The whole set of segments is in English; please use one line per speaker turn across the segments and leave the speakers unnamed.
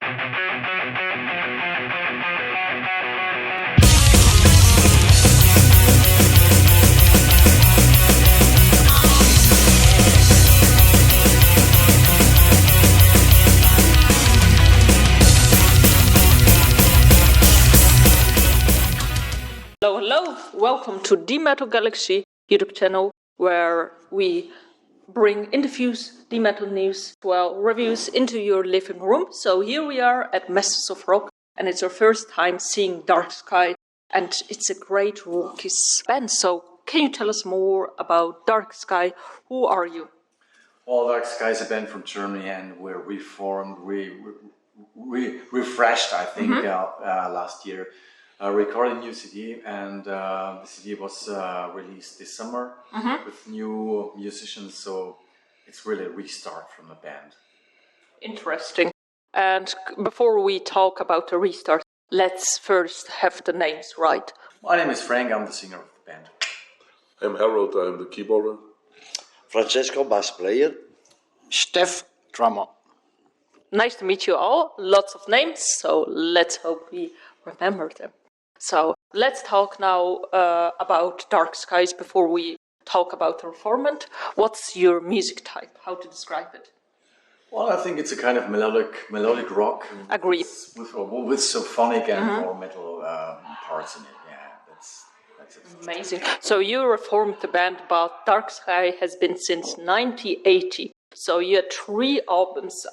Hello, hello! Welcome to the Metal Galaxy YouTube channel, where we bring interviews, the metal news, well, reviews into your living room. So here we are at Masters of Rock, and it's our first time seeing Dark Sky, and it's a great rocky band. So can you tell us more about Dark Sky? Who are you?
Well, Dark Sky is a band from Germany, and we're reformed, refreshed, I think, last year. Recorded a new CD, and the CD was released this summer with new musicians, so it's really a restart from the band.
Interesting. And before we talk about the restart, let's first have the names right.
My name is Frank, I'm the singer of the band.
I'm Harold, I'm the keyboarder.
Francesco, bass player.
Steph, drummer.
Nice to meet you all. Lots of names, so let's hope we remember them. So let's talk now about Dark Skies before we talk about the Reformed. What's your music type? How to describe it?
Well, I think it's a kind of melodic rock.
Agree.
With symphonic and more metal parts in it. Yeah, that's it.
Amazing. So you reformed the band, but Dark Sky has been since 1980. So you had 3 albums,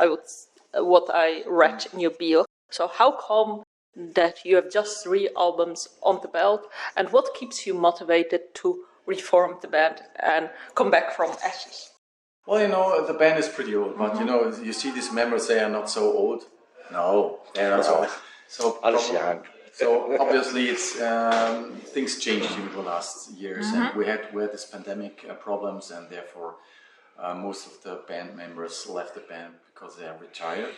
what I read in your bio. So how come that you have just 3 albums on the belt, and what keeps you motivated to reform the band and come back from ashes?
Well, you know, the band is pretty old, but you know, you see these members, they are not so old. No, they're not so old. So obviously, it's things changed in the last years, and we had this pandemic problems, and therefore most of the band members left the band because they are retired.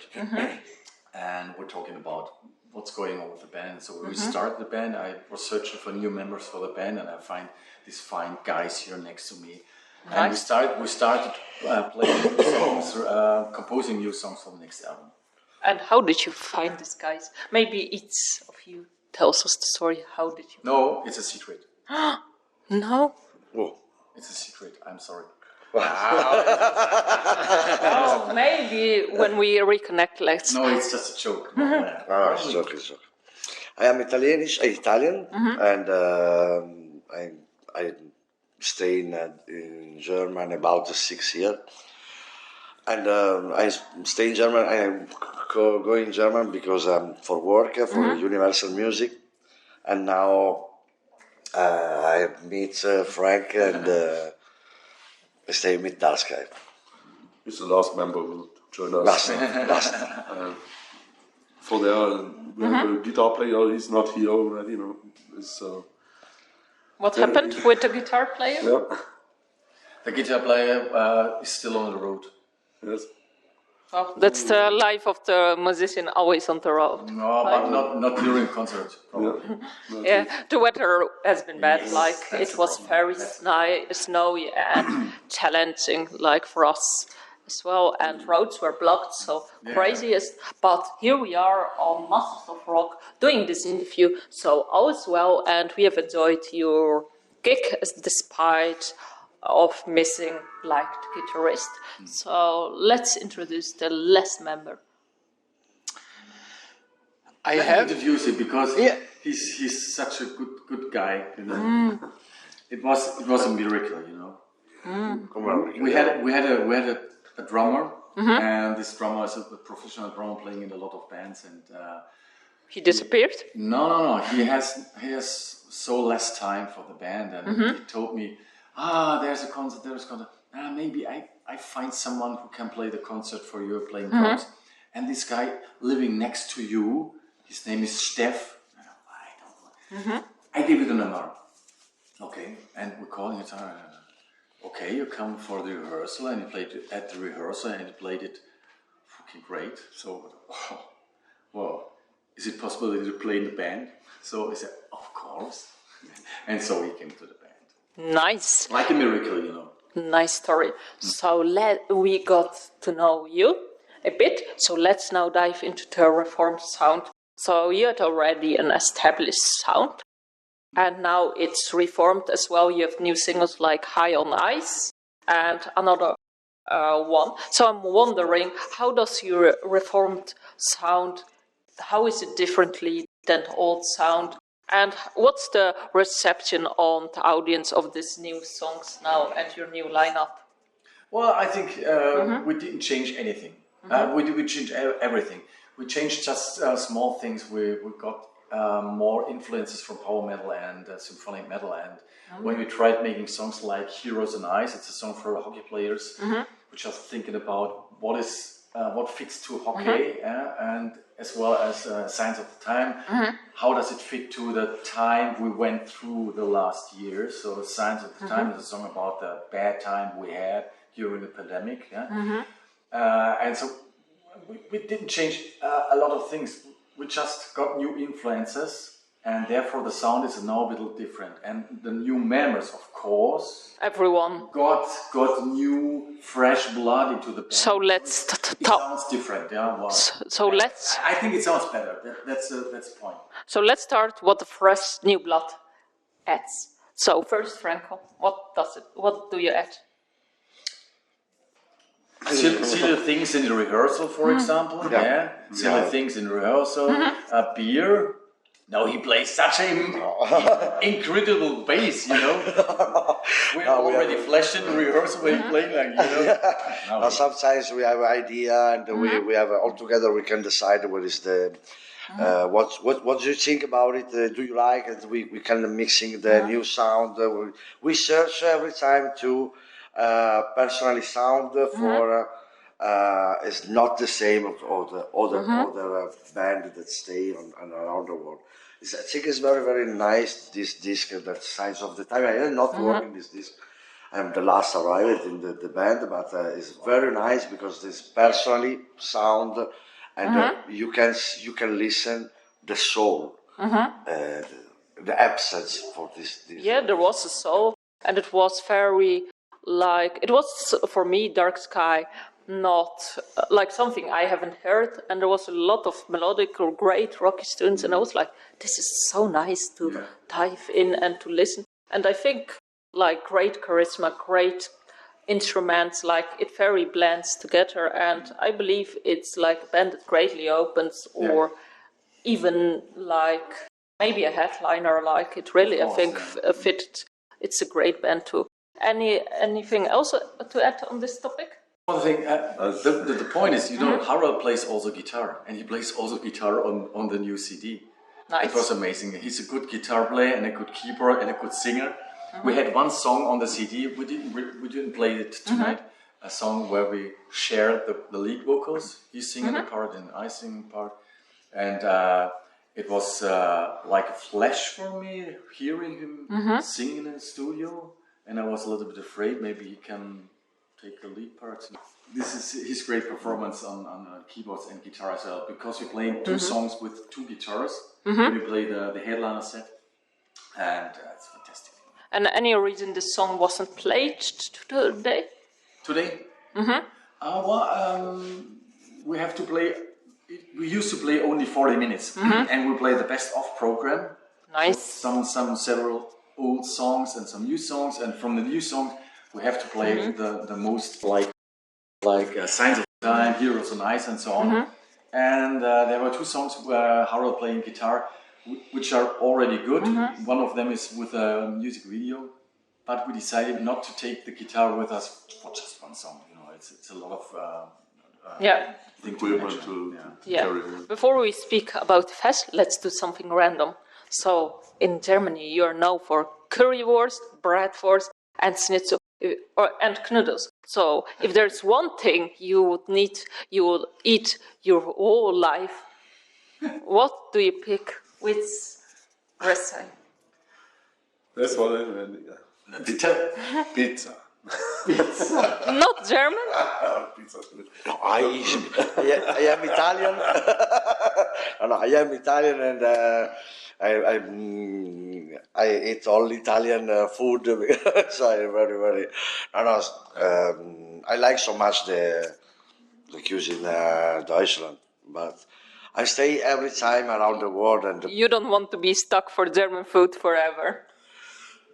And we're talking about what's going on with the band. So when we started the band, I was searching for new members for the band, and I find these fine guys here next to me. And we started playing new songs, composing new songs for the next album.
And how did you find these guys? Maybe each of you tells us the story. How did you?
No, it's a secret.
No?
Oh.
It's a secret. I'm sorry.
Oh, maybe when we reconnect, let's...
No, it's just a joke.
It's a joke, it's a joke. I am Italian, and I stay in Germany about 6 years. And I stay in Germany, I go in German because for work, for Universal Music. And now I meet Frank and I stay with Dark Sky.
He's the last member who joined us.
Last.
For we have a guitar player, he's not here already, you know.
What happened with the guitar player?
Yeah.
The guitar player is still on the road.
Yes.
Well, that's the life of the musician, always on the road.
No, but not during concert, probably.
Yeah, the weather has been bad. Like it was very snowy and challenging, like for us as well. And roads were blocked, so craziest. But here we are on Masters of Rock doing this interview. So all is well, and we have enjoyed your gig, despite of missing like the guitarist. So let's introduce the last member.
I have introduced him because he's such a good guy. You know, it was a miracle. You know, we had a drummer, and this drummer is a professional drummer playing in a lot of bands, and
he disappeared.
No. He has so less time for the band, and he told me, there's a concert. Maybe I find someone who can play the concert for you, playing drums. And this guy living next to you, his name is Steph. I don't know. I give you the number. Okay, and we're calling it. Okay, you come for the rehearsal, and he played it at the rehearsal, and he played it fucking great. So, well, is it possible that you play in the band? So he said, of course. And so he came to the band.
Nice.
Like a miracle, you know.
Nice story. So we got to know you a bit. So let's now dive into the reformed sound. So you had already an established sound, and now it's reformed as well. You have new singles like High on Ice and another one. So I'm wondering, how does your reformed sound, how is it differently than old sound? And what's the reception on the audience of these new songs now and your new lineup?
Well, I think we didn't change anything. We changed everything. We changed just small things. We got more influences from power metal and symphonic metal. And when we tried making songs like Heroes on Ice, it's a song for hockey players, which are thinking about what fits to hockey, and as well as Signs of the Time. How does it fit to the time we went through the last year? So Signs of the Time is a song about the bad time we had during the pandemic. And so we didn't change a lot of things. We just got new influences, and therefore the sound is now a little different. And the new members, of course,
Everyone.
got new, fresh blood into the band.
So let's
It
talk.
sounds different, yeah. Well,
So let's.
I think it sounds better. That's the point.
So let's start what the fresh new blood adds. So first, Franco, what do you add?
Silly things in the rehearsal, for example. Yeah. Silly things in rehearsal. Beer. No, he plays such an incredible bass, you know. We're already flashed in the rehearsal when he played, like, you know.
Sometimes we have an idea, and we have all together. We can decide what is the what do you think about it? Do you like it? We kind of mixing the new sound. We search every time to personally sound for. It's not the same of all the other band that stay on around the world. I think it's very, very nice, this disc, that Signs of the Time. I am not working this disc. I'm the last arrived in the band, but it's very nice because it's personally sound, and you can listen the soul, the absence for this.
Yeah, there was a soul, and it was very it was for me Dark Sky, not like something I haven't heard, and there was a lot of melodic or great rocky tunes, and I was like, this is so nice to dive in and to listen. And I think like great charisma, great instruments, like it very blends together, and I believe it's like a band that greatly opens, or even like maybe a headliner, like it really, I think, fitted. It's a great band too. Anything else to add on this topic?
One thing, the point is, you know, Harald plays also guitar, and he plays also guitar on the new CD.
Nice.
It was amazing. He's a good guitar player and a good keyboard and a good singer. We had one song on the CD. We didn't play it tonight. A song where we shared the lead vocals. He's singing a part and I sing a part, and it was like a flash for me hearing him singing in the studio. And I was a little bit afraid maybe he can take the lead part. This is his great performance on keyboards and guitar as well, because we're playing two songs with two guitars. We play the headliner set, and it's fantastic.
And any reason this song wasn't played today?
Today? We have to play. We used to play only 40 minutes, and we play the best of program.
Nice.
So several old songs and some new songs, and from the new songs we have to play the most like Signs of the Time, Heroes on Ice, and so on. And there were two songs where Harold playing guitar, which are already good. One of them is with a music video, but we decided not to take the guitar with us for just one song. You know, it's a lot of
equipment to carry on.
Before we speak about the fest, let's do something random. So in Germany, you are known for currywurst, Bratwurst, and schnitzel, and knodels. So if there's one thing you would eat your whole life, what do you pick? Which recipe?
That's what I meant. Pizza.
Not German?
Pizza.
No, I am Italian. I am Italian, and I eat all Italian food. So I very, very. I like so much the like using Deutschland. But I stay every time around the world, and
You don't want to be stuck for German food forever.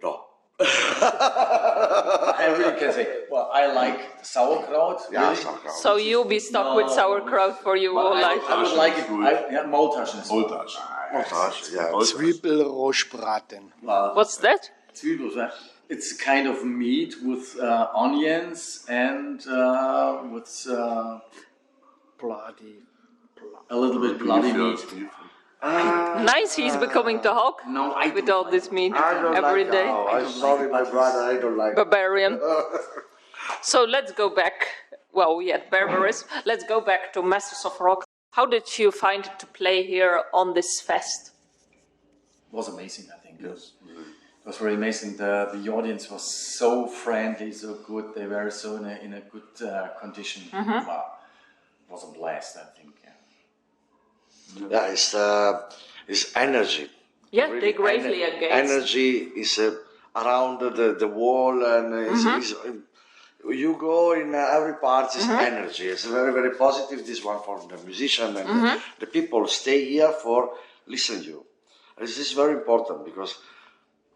no.
I really can say, well, I like sauerkraut.
Yeah,
really.
sauerkraut.
So you'll be stuck with sauerkraut for your
But
whole
I
life.
would like it. Yeah, Maultaschen as well.
Maultaschen.
Montage, yeah.
Zwiebelroschbraten.
What's that?
Zwiebels, it's kind of meat with onions and with
Bloody.
a little bit bloody meat.
Nice, he's becoming the hog
No, I
with
don't
all
like
this meat
I don't
every
like
day.
cow. I'm sorry, my brother, I don't like.
Barbarian. So let's go back. Well, we had barbarism. Let's go back to Masters of Rock. How did you find it to play here on this fest?
It was amazing, I think.
Yes.
It was really amazing. The audience was so friendly, so good. They were so in a good condition. Wow. It was a blast, I think.
Yeah, it's energy.
Yeah,
Really,
they greatly engaged.
Energy is around the wall, and you go in every part is energy. It's very, very positive. This one for the musician, and the people stay here for listen you. This is very important because,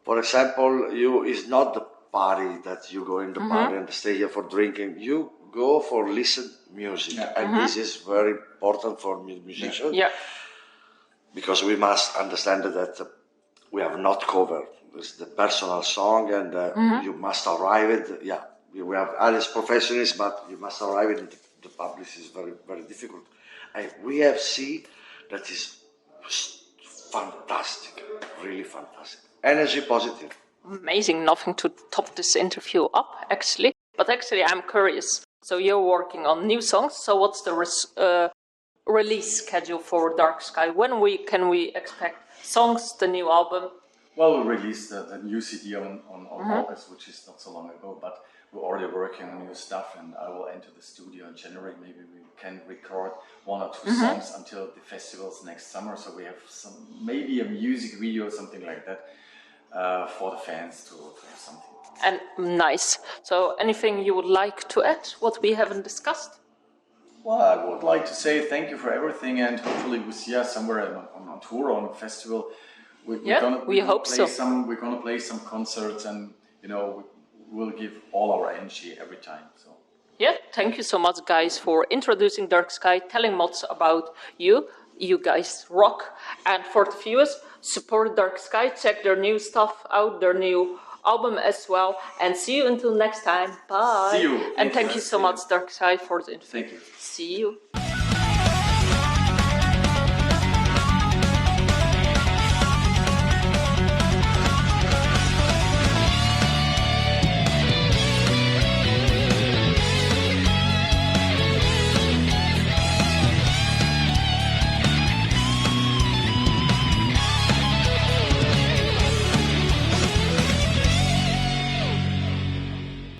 for example, it's not the party that you go in the party and stay here for drinking. You go for listen music, and this is very important for musicians.
Yeah.
Because we must understand that we have not covered this the personal song, and you must arrive at we have Alice professionals, but you must arrive at the public is very, very difficult. And we have seen that is fantastic, really fantastic. Energy positive.
Amazing, nothing to top this interview up, actually. But actually, I'm curious. So you're working on new songs. So what's the release schedule for Dark Sky? When can we expect songs, the new album?
Well, we released the new CD on August, which is not so long ago, but we're already working on new stuff, and I will enter the studio in January. Maybe we can record 1 or 2 songs until the festivals next summer, so we have maybe a music video or something like that for the fans to have something.
And nice. So anything you would like to add, what we haven't discussed?
Well, I would like to say thank you for everything, and hopefully we see us somewhere on tour or on a festival. We're gonna play some concerts, and we'll give all our energy every time. So
Yeah, thank you so much, guys, for introducing Dark Sky, telling lots about you. You guys rock. And for the viewers, support Dark Sky, check their new stuff out, their new album as well, and see you until next time. Bye.
See you.
And thank you so much, Dark Sky, for the interview.
Thank you.
See you.